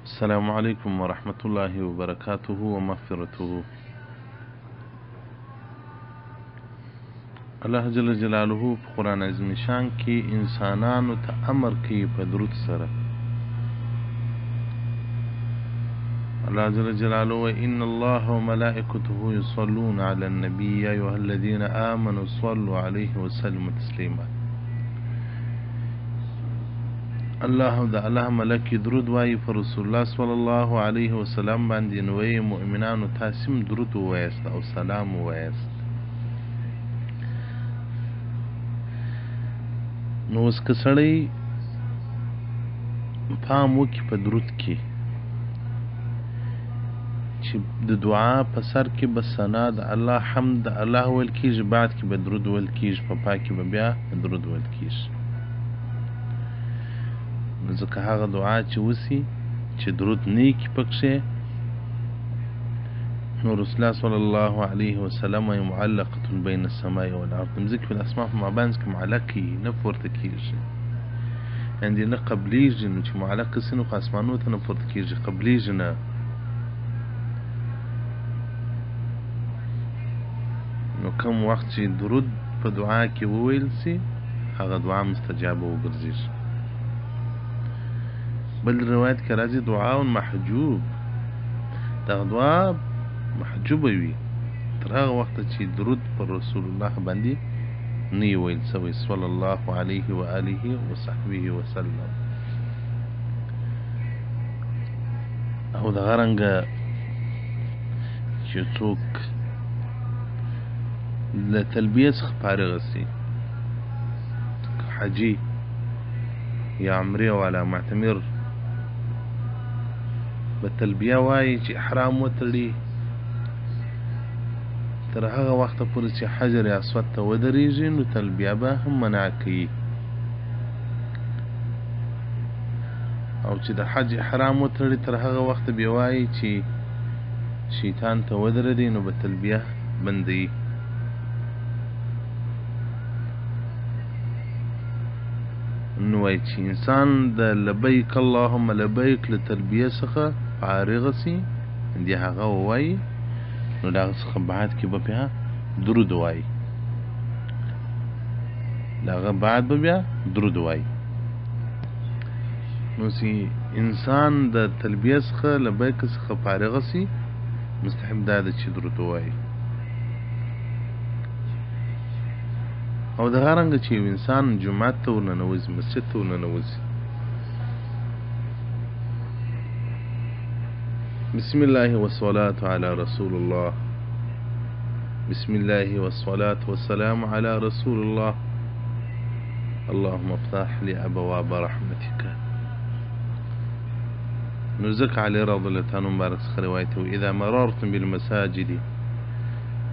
السلام عليكم ورحمة الله وبركاته ومغفرته. الله جل جلاله في قرآن عظیم شان کی انسانانو ته امر کوي په درود سره. الله جل جلاله وإن الله وملائكته يصلون على النبي يا أيها الذين آمنوا صلوا عليه وسلموا تسليما. الله ملک درود وایي پر رسول الله صلی الله علیه وسلم باندې، نو وایي مؤمنانو تاسیم درود ووایست او سلام ووایست. نو اوس که سړی پام وکړي په درود کې چې د دعا په سر کې به ثنا د الله حمد د الله ویل کېږي، بعد کې به درود ویل کېږي، په پای کې به بیا درود ویل کېږي. نو ځکه هغه دعا چې وسي چې درود نه کي پکښې، نو رسول الله صلی الله علیه وسلم معلقة بین السماء والارض، مځکې په اسمان په مابینځ کې معلق وي، نه پورته کېږي، یعنې نه قبلیږي. نو چې معلق سي نو خو اسمانو ته نه پورته کېږي، قبلیږي نه. نو کوم وخت چې درود په دعا کې وویل سي، هغه دعا مستجابه وګرځېږي. بل روایت کې راځي دعا محجوب، دغه دعا محجوبه وي تر هغه وخته چې درود پر رسول الله باندې نه وي ویل سوی صلی الله علیه و آله وصحبه وسلم. او دغه رنګه چې څوک له تلبیه څخه فارغ سي، حاجي یا عمرې والا معتمر به تلبیه وایي چې احرام وتړي تر هغه وخته پورې چې حجر اسود ته ودرېږي، نو تلبیه به هم منع کوي. او چې د حج احرام وتړي تر هغه وخته بیا وایي چې شیطان ته ودرېدی، نو به تلبیه بندوي. نو وایي چې انسان د لبیک اللهم لبیک له تلبیه څخه فارغ سي، دې هغه ووایي، نو د هغه څخه بعد کې به بیا درود وایي، د هغه بعد به بیا درود وایي. نو چې انسان د تلبیه څخه لبیک څخه فارغ سي، مستحب دا ده چې درود وایي. او دغه رنګه چې یو انسان جومات ته ورننوځي، مسجد ته ورننوځي، بسم الله والصلاة على رسول الله، بسم الله والصلاة والسلام على رسول الله، اللهم افتح لي أبواب رحمتك. نزك علي رضي الله عنه مبارك روايته إذا مررتم بالمساجد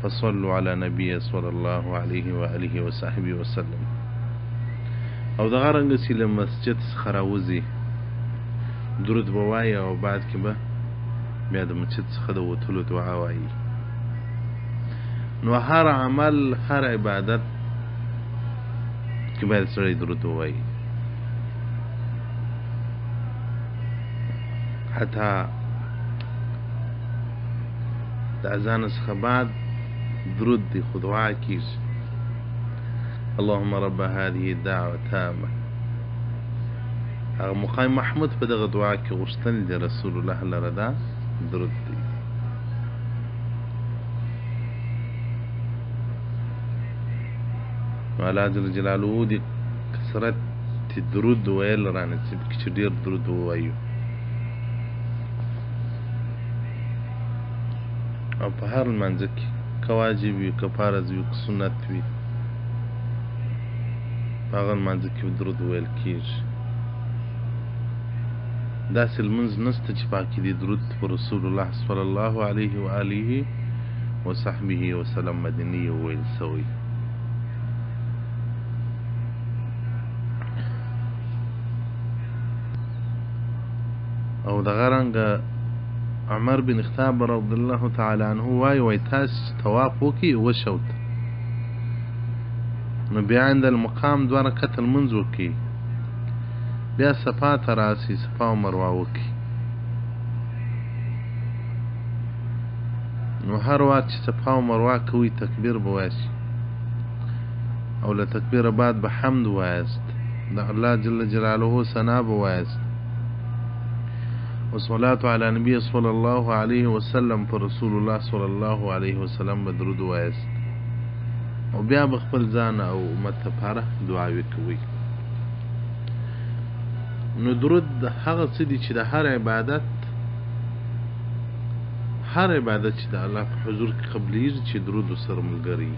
فصلوا على نبي صلى الله عليه وآله وصحبه وسلم. او دغه رنګه چې له مسجد څخه راوځي درود به وایي، او بعد کې به بیا د مسجد څخه د وتلو دعا وایي. نو هر عمل هر عبادت کې باید سړی درود ووایي. حتی د اذان څخه بعد درود دی، خو دعا کیږي اللهم رب هذه الدعوة تامة. هغه مقام محمود په دغه دعا کې غوښتل دی رسول الله لره دا درود دی. نو الله جل جلاله دې کثرت درود ویل رانصیب کړي چې ډېر درود ووایو، او په هر لمانځه کې که واجب وي که فرض وي که سنت وي، په هغه لمانځه کې درود ویل کېږي. داسې لمونځ نشته چې پاکې دي درود پر رسول الله صلی الله علیه و آله وصحبه وسلم مدني ویل سوی. او دغه رنګه عمر بن خطاب رضی الله تعالی عنه وایي تاسو طواف وکړئ وشوت، نو بیا عند المقام 2 رکعته لمونځ وکړئ، بیا صفا ته راسي، صفا او مروه وکړي، نو هر وخت چې صفا او مروه کوئ تکبیر به وایاست او له تکبیره بعد به حمد وایاست د الله جل جلاله ثنا به وایاست والصلاة على نبی صلی الله علیه وسلم پر رسول الله صلی الله علیه وسلم به درود وایاست او بیا به خپل ځان او امت لپاره دعاوې کوئ. نو درود هغه څه دي چې د هر عبادت چې د الله په حضور کې قبلیږي چې درود سره ملګری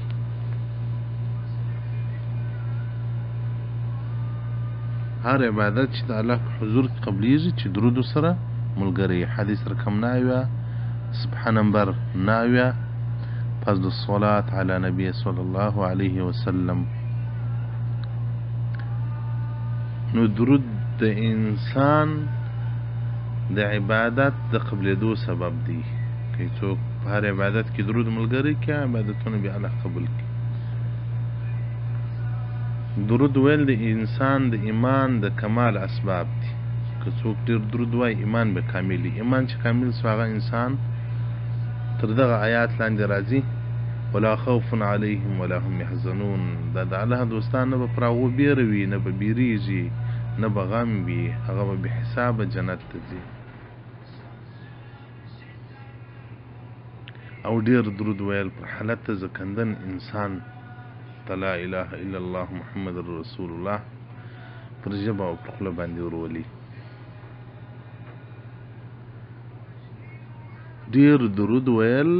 هر عبادت چې د الله په حضور کې قبلیږي چې درود سره ملګری. حدیث رقم 9 صفحه نمبر 9 پس د صلات علی نبی صلی الله علیه وسلم. نو درود د انسان د عبادت د قبلېدو سبب دی. که څوک په هر عبادت کې درود ملګری کړي عبادتونه به الله قبول کړي. درود ویل د انسان د ایمان د کمال اسباب دي. که څوک ډېر درود وایي ایمان به کامل وي. ایمان چې کامل سو هغه انسان تر دغه آیات لاندې راځي ولا خوف علیهم ولا هم یحزنون. دا د الله دوستان نه به پر هغو بیره وي نه به بیریږي نه به غم وي هغه به بې حسابه جنت ته ځي. او ډېر درود ویل پر حالت زکندن انسان ته لا اله الا الله محمد رسول الله پر ژبه او پر خوله باندې ورولي. ډېر درود ویل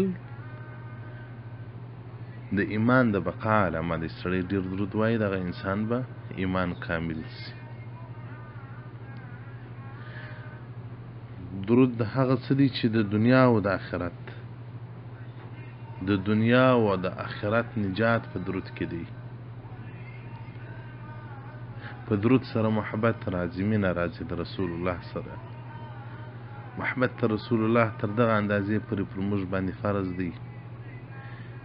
د ایمان د بقا علامه ده. سړی ډېر درود وایي دغه انسان به ایمان کامل سي. درود د هغه څه دی چې د دنیا او د آخرت نجات په درود کې دی. په درود سره محبت راځي مینه راځي د رسول الله سره. محبت ته رسول الله تر دغه اندازې پورې پر موږ باندې فرض دی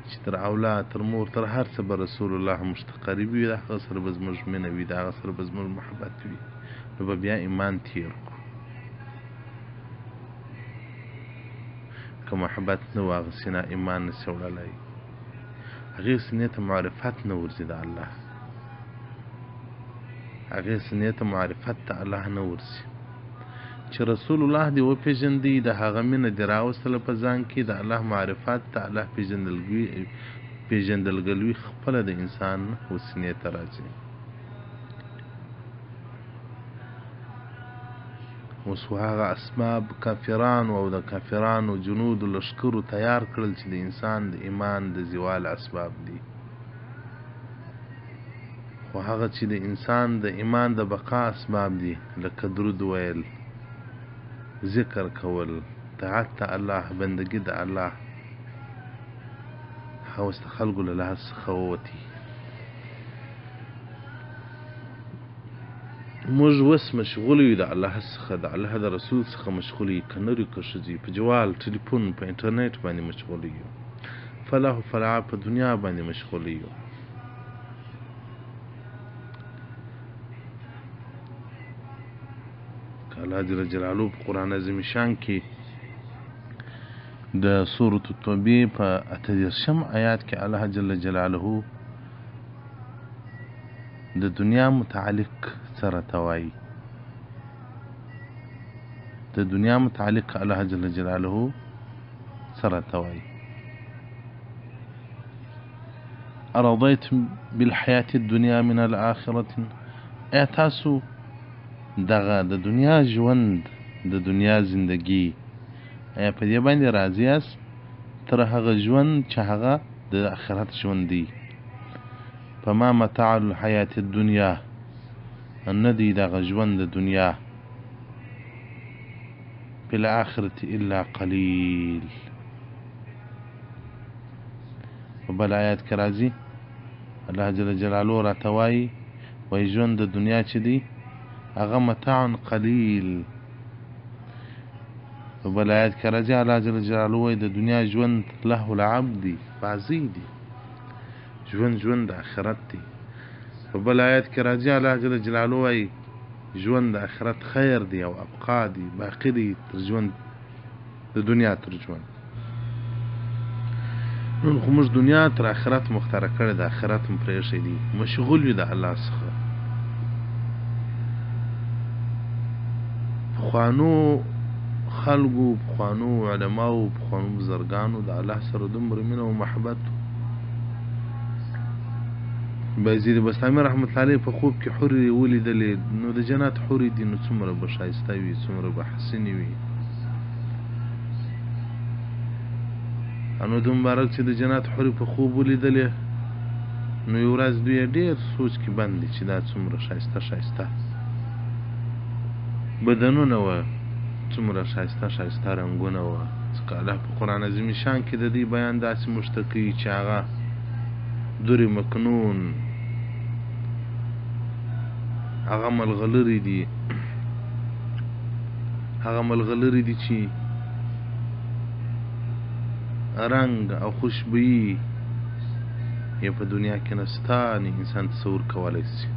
چې تر اولاد تر مور تر هر څه به رسول الله موږ ته قریب وي. د هغه سره به زموږ مینه وي د هغه سره به زموږ محبت وي نو به بیا ایمان تیر کړو. که محبت نه وي هغه سینه ایمان نشي وړلی. هغې سینې ته معرفت نه ورځي د الله. هغې سینې ته معرفت د الله نه ورځي چې رسول الله دې وپېژندي د هغه مینه دې راوستله په ځان کې د الله معرفت د الله پېژندګلوي خپله د انسان سینې ته راځي. اوس هغه اسباب کافرانو او د کافرانو جنودو لشکرو تیار کړل چې د انسان د ایمان د زوال اسباب دي. خو هغه چې د انسان د ایمان د بقا اسباب دي لکه درود ویل ذکر کول طاعت ته الله بندگی د الله هغه ست خلقو له لاس څخه ووتي. موږ اوس مشغول یو د الله څخه د الله د رسول څخه مشغول یو که نرو که ښځې په جوال ټلیفون په انټرنیټ باندې مشغول یو فلاح و فلاح په دنیا باندې مشغول یو. الله جل جلاله په قرآن عظیم شان کې د سورة التوبې په 38 آیات کې الله جل جلاله د دنیا متعلق سره توایي. د دنیا متعلق الله جل جلاله سره توایي ارضیتم بالحیات الدنیا من الآخرة. ایا تاسو دغه د دنیا ژوند د دنیا زندگی ایا په دې باندې راضی یاست تر هغه ژوند چې هغه د آخرت ژوند دی؟ فما متاع الحیات الدنیا نه دی دغه ژوند د دنیا په الآخرت الا قلیل. په بل آیات کې راځي الله جل جلاله راته وایي وایي ژوند د دنیا چې دی هغه متاع قلیل. په بل آیات کې راځي الله جل جلاله وایي د دنیا ژوند لهو العب دی بازی دی ژوند د آخرت دی. په بل آیات کې راځي الله جل جلاله وایي ژوند د آخرت خیر دی او ابقا دی باقی دی تر ژوند د دنیا تر ژوند. نن خو موږ دنیا تر آخرت مختاره کړې ده، آخرت هم پرېښی دي، مشغول یو د الله څخه. پخوانو خلقو، پخوانو علماو، پخوانو بزرګانو د الله سره دومره مینه او محبت. بایزید بستامي رحمت الله علیه په خوب کې حورې ولیدلې، نو د جنت حورې دي، نو څومره به ښایسته وي، څومره به حسینې وي. نو د مبارک چې د جنت حورې په خوب ولیدلې، نو یو ورځ دوی ډېر سوچ کې بند دي چې دا څومره ښایسته ښایسته بدنونه وه، څومره ښایسته ښایسته رنګونه وه. ځکه الله په قرآن عظیم شان کې د دې بیان داسې موږ ته کوي چې هغه دور مکنون، هغه ملغلرې دي، هغه ملغلرې دي چې رنګ او خوشبویي یې په دنیا کې نسته، نه انسان تصور کولی شي.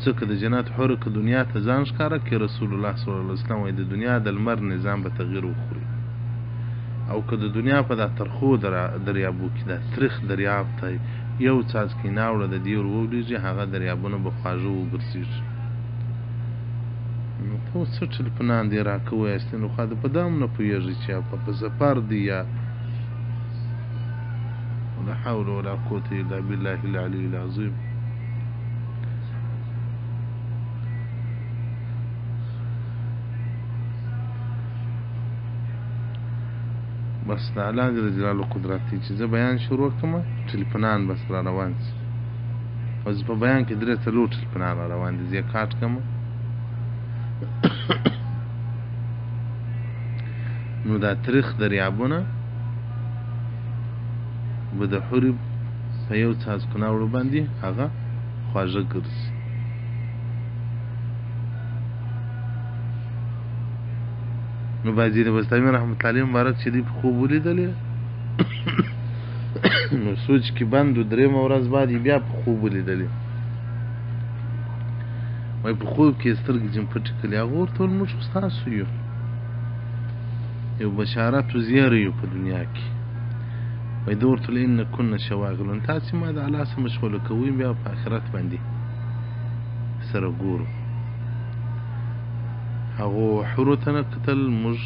ځکه د جنت حور که دنیا ته ځان ښکاره کړي، رسول الله صلی الله علیه وسلم وایي د دنیا د لمر نظام به تغییر وخوري، او که د دنیا په دا ترخو دریابو کې دا تریخ دریاب ته یو څاڅکی ناوړه د دې ور وولېږي، هغه دریابونه به خواږه وګرځېږي. نو ته اوس څه ټلفونان دې راکه وایاستې، نو خوا د په دا هم نه پوهېږي چې په سفر دی یا لا حول ولا قوة الا بالله العلي العظيم. بس د الله جل جلاله قدرت دی چې زه بیان شروع کړم، ټلفونان بس را روان شي. او زه په بیان کې 3-4 ټلفونان را روان دي، زه یې کاټ کړم. نو دا تاریخ دریابونه به د حورې په یو څاڅکو ناوړو باندې هغه خواږه ګرځي. نو بایزید بستامي رحمت الله علیه مبارک چې دوی په خوب ولیدلې، نو سوچ کې بند و، درېیمه ورځ بعد یې بیا په خوب ولیدلې. وایي په خوب کې یې سترګې جم پټې کړلې. هغه ورته وویل موږ خو ستاسو یو، یو بشارت و زیری یو په دنیا کې. وایي ده ورته ویل ان کن شواغلون، تاسې ما د الله سره مشغوله کوئ، بیا په آخرت باندې سره ګورو. هغو حورو ته نه کتل، موږ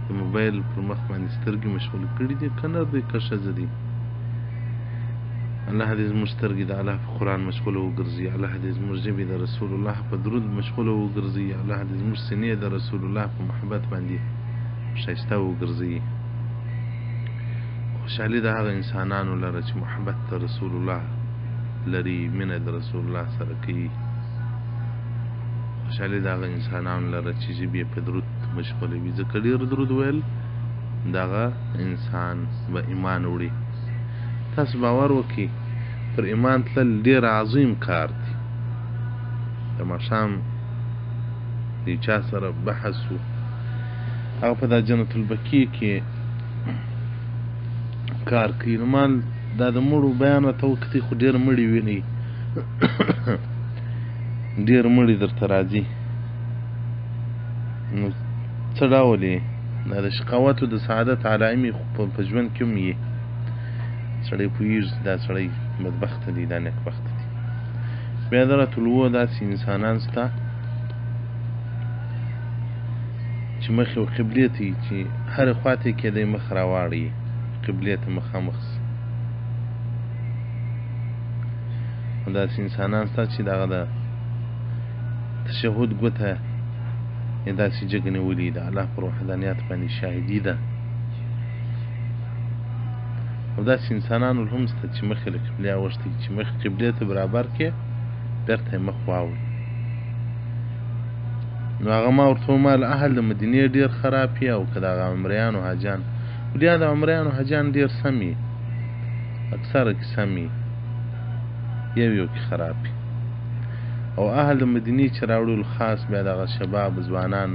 د موبایل پر مخ باندې سترګې مشغوله کړي دي، که نر دی که ښځه دی. الله دې زموږ سترګې د الله په قرآن مشغوله وګرځي، الله دې زموږ ژبې د رسول الله په درود مشغوله وګرځي، الله دې زموږ سینې د رسول الله په محبت باندې ښایسته وګرځي. خوشحالي د هغه انسانانو لره چې محبت د رسول الله لري، مینه د رسول الله سره کوي. خوشحالي د هغه انسانانو لره چې ژبې په درود مشغوله وي، ځکه ډېر درود ویل دغه انسان به ایمان وړي. تاسو باور وکړئ پر ایمان تلل ډېر عظیم کار دی. د ماښام د چا سره بحث و، هغه په دا جنت البقیع کې کار کوي. نو ما دا د مړو بیان ورته وکتئ، خو ډېر مړي وینئ، ډېر مړي درته راځي. نو څه ډول یې دا د شقاوت او د سعادت علائم په ژوند کې هم یې سړی پوهېږي دا سړی بدبخته دی، دا نیکبخته دی. بیا د راټولوو داسې انسانان شته چې مخې و قبلې ته چې هرې خوا ته یې کېدی مخ راواړوي، قبلې ته مخامخ شي. داسې انسانان شته چې دغه د تشهد ګوته یې داسې جګ نیولي، د الله پر وحدانیت باندې شاهدي ده. او داسې انسانان هم شته چې مخې له قبلې اوښتي، چې مخ قبلې ته برابر کړې بېرته یې مخ واوړي. نو هغه ما ورته وویل اهل د مدینې ډېر خراب یې، او که د هغه عمریانو حاجان، بیا د عمریانو حاجان ډېر سم یې، اکثره کې سم یې، یو کې خراب یې. او اهل د مدینې چې راوړل خاص بیا دغه شباب ځوانان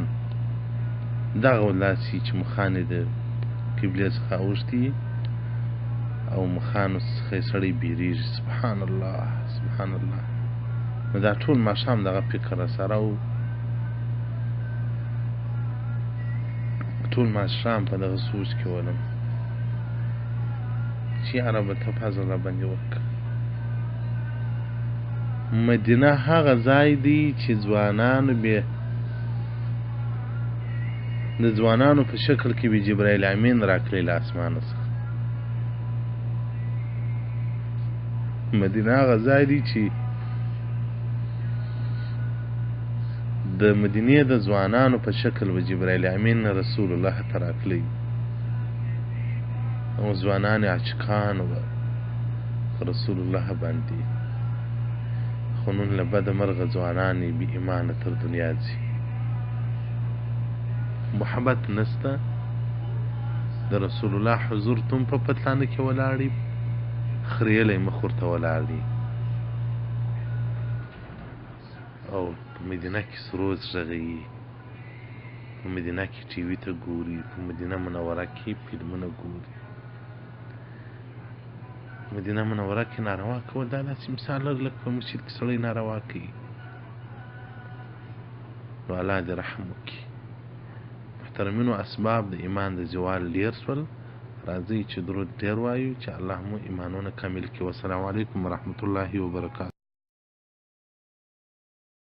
دغه داسې چې مخانې د قبلې څخه اوښتي او مخانو څخه یې سړی بیریږي. سبحان الله سبحان الله. نو دا ټول ماښام دغه فکر راسره و، ټول ماښام په دغه سوچ کې ولم. چې عربه ته فضل را باندې وکړه. مدینه هغه ځای دی چې ځوانانو د ځوانانو په شکل کې به جبرائیل امین راکړي له اسمانه څخه. مدینه هغه ځای دی چې د مدینې د ځوانانو په شکل به جبرائیل امین رسول الله ته راکړي، او ځوانان عاشقان به رسول الله باندې، خو نن له بده مرغه ځوانان بې ایمانه تر دنیا ځي. محبت نسته، د رسول الله حضور تم په پتلانه کې ولاړی، خریلی مخ ورته ولاړ دی، او په مدینه کې سروز غږیږي، په مدینه کې ټي وي ته ګوري، په مدینه منوره کې فلمونه ګوري. مدینه منوره کې ناروا کول دا داسې مثال لږ په مسجد کې سړی ناروا کوي. نو الله دې رحم وکړي. محترمینو، اسباب د ایمان د زوال ډېر شول. راځئ چې درود ډېر وایو چې الله مو ایمانونه کامل کړي. والسلام علیکم ورحمة الله وبرکاته.